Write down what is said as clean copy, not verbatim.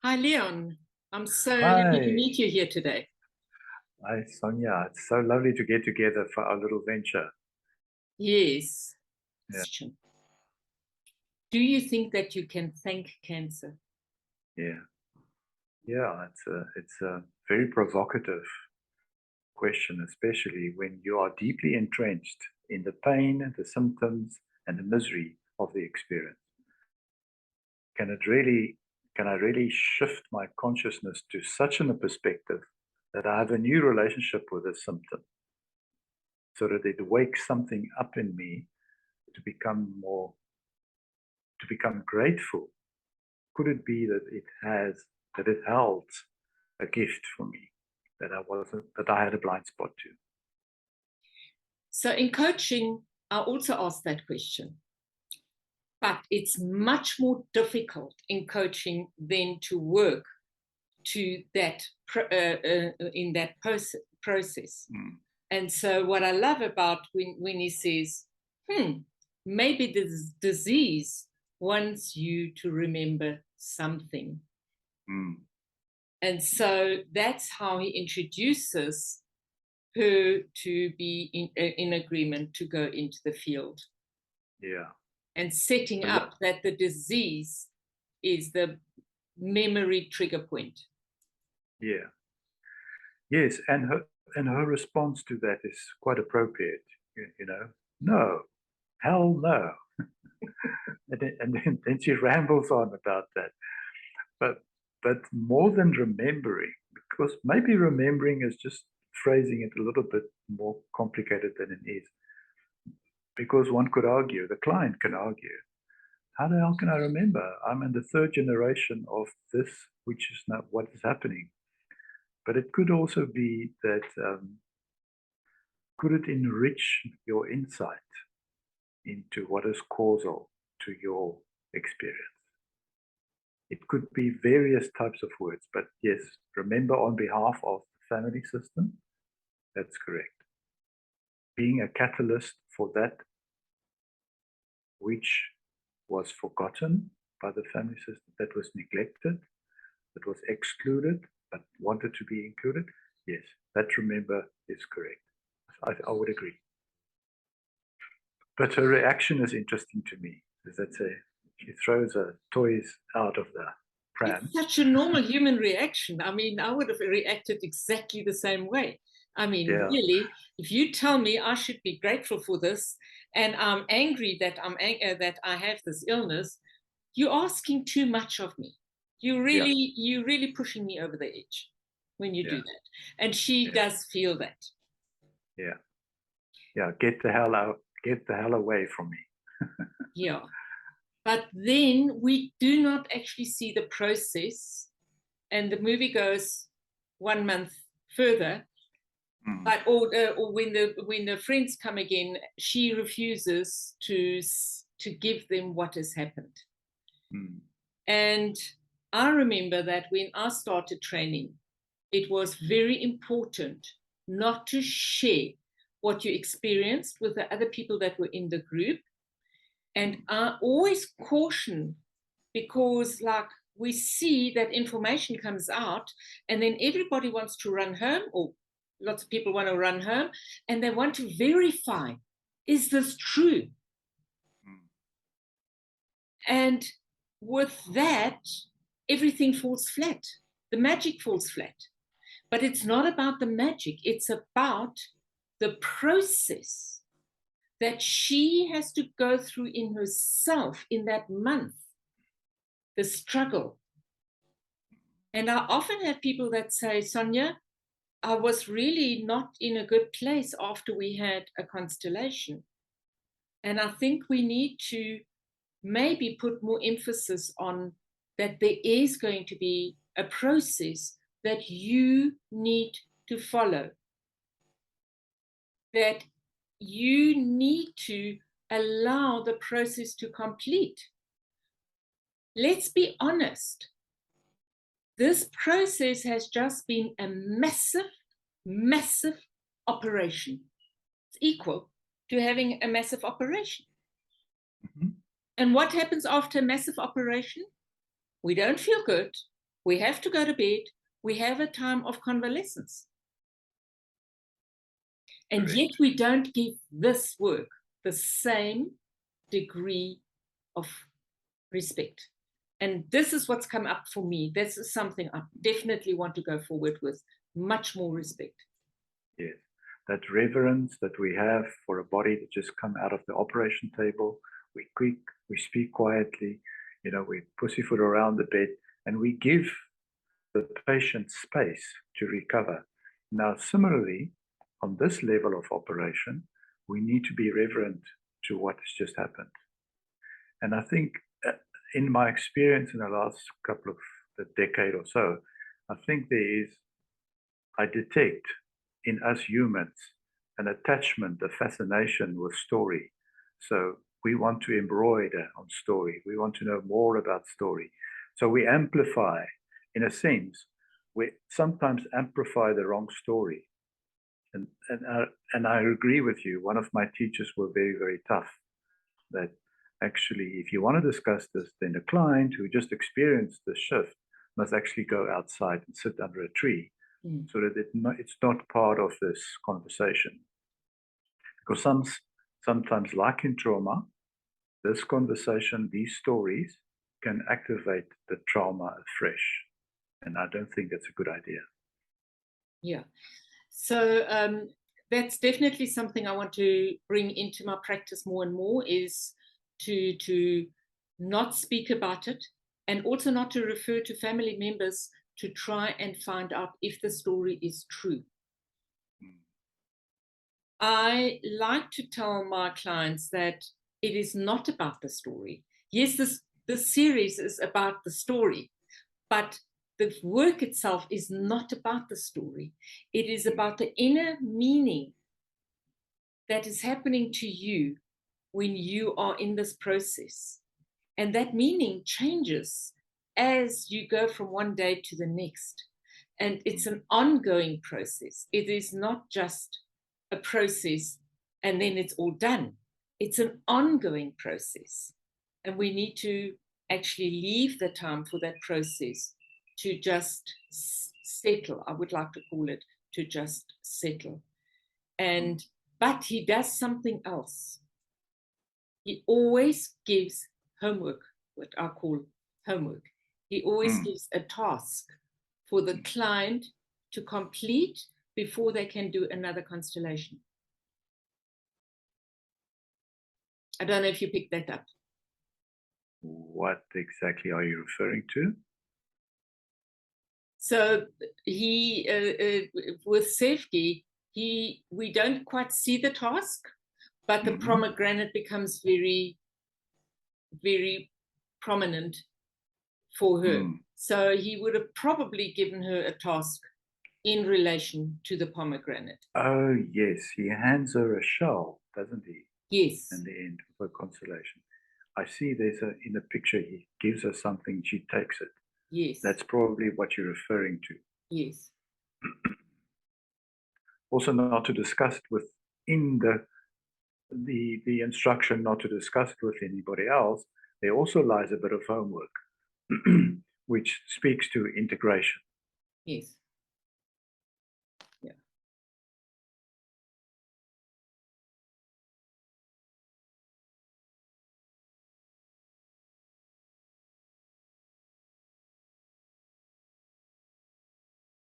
Hi, Leon. I'm so happy to Hi, meet you here today. hi, Sonja. It's so lovely to get together for our little venture. Yes. Yeah, Do you think that you can thank cancer? yeah, yeah. It's a very provocative question, especially when you are deeply entrenched in the pain, the symptoms, and the misery of the experience. Can it really, can I really shift my consciousness to such a perspective that I have a new relationship with the symptom, so that it wakes something up in me to become more, to become grateful? Could it be that it held a gift for me that I had a blind spot to? So, in coaching, I also ask that question, but it's much more difficult in coaching than to work to that in that process. Mm, And so, what I love about when he says, maybe this disease wants you to remember something. mm, And so that's how he introduces her to be in agreement to go into the field yeah, and setting I up lo- that the disease is the memory trigger point. yeah, yes, and her response to that is quite appropriate. You know, no, hell no, and then she rambles on about that. But but more than remembering, because maybe remembering is just phrasing it a little bit more complicated than it is. Because one could argue, the client can argue, how the hell can I remember? I'm in the third generation of this, which is not what is happening. But it could also be that could it enrich your insight into what is causal to your experience? It could be various types of words, but yes, remember on behalf of the family system, that's correct. Being a catalyst for that which was forgotten by the family system, that was neglected, that was excluded but wanted to be included, yes, that remember is correct. I would agree. But her reaction is interesting to me. Is that she throws her toys out of the It's pram. such a normal human reaction. I mean, I would have reacted exactly the same way. I mean, Yeah, really, if you tell me I should be grateful for this and I'm angry that that I have this illness, you're asking too much of me. yeah, You're really pushing me over the edge when you do yeah, that. And she yeah, does feel that. yeah, yeah. Get the hell out. Get the hell away from me. Yeah. But then we do not actually see the process. And the movie goes 1 month further. Mm, But or when the friends come again, she refuses to give them what has happened. mm, And I remember that when I started training, it was very important not to share what you experienced with the other people that were in the group. And I always caution because, like, we see that information comes out, and then everybody wants to run home, or lots of people want to run home, and they want to verify, is this true? mm, And with that, everything falls flat. The magic falls flat. But it's not about the magic, it's about the process that she has to go through in herself in that month, the struggle. And I often have people that say, Sonja, I was really not in a good place after we had a constellation. And I think we need to maybe put more emphasis on that there is going to be a process that you need to follow, that you need to allow the process to complete. Let's be honest. This process has just been a massive, massive operation. It's equal to having a massive operation. mhm. And what happens after a massive operation? We don't feel good. We have to go to bed. We have a time of convalescence. And Correct. yet we don't give this work the same degree of respect. And this is what's come up for me. This is something I definitely want to go forward with. Much more respect. Yes. That reverence that we have for a body that just come out of the operation table. We quick, we speak quietly, we pussyfoot around the bed, and we give the patient space to recover. Now, similarly, on this level of operation, we need to be reverent to what has just happened. And I think in my experience in the last couple of the decade or so, I think I detect in us humans an attachment, a fascination with story. So we want to embroider on story. We want to know more about story. So we amplify, in a sense, we sometimes amplify the wrong story. And I agree with you. One of my teachers were very, very tough. That actually, if you want to discuss this, then the client who just experienced the shift must actually go outside and sit under a tree so that it's not part of this conversation. Because sometimes, like in trauma, this conversation, these stories, can activate the trauma afresh. And I don't think that's a good idea. Yeah. So that's definitely something I want to bring into my practice more and more, is to not speak about it, and also not to refer to family members to try and find out if the story is true. I like to tell my clients that it is not about the story. Yes, this series is about the story, but the work itself is not about the story. It is about the inner meaning that is happening to you when you are in this process. And that meaning changes as you go from one day to the next. And it's an ongoing process. It is not just a process and then it's all done. It's an ongoing process. And we need to actually leave the time for that process to just settle. I would like to call it to just settle. But he does something else. He always gives homework, what I call homework. He always gives a task for the client to complete before they can do another constellation. I don't know if you picked that up. What exactly are you referring to? So he, with Sefki, we don't quite see the task, but the pomegranate becomes very, very prominent for her. So he would have probably given her a task in relation to the pomegranate. Oh, yes. He hands her a shell, doesn't he? Yes. In the end of a constellation. I see in the picture, he gives her something, she takes it. Yes. That's probably what you're referring to. Yes. Also, not to discuss it within the instruction, not to discuss it with anybody else. There also lies a bit of homework, which speaks to integration. Yes.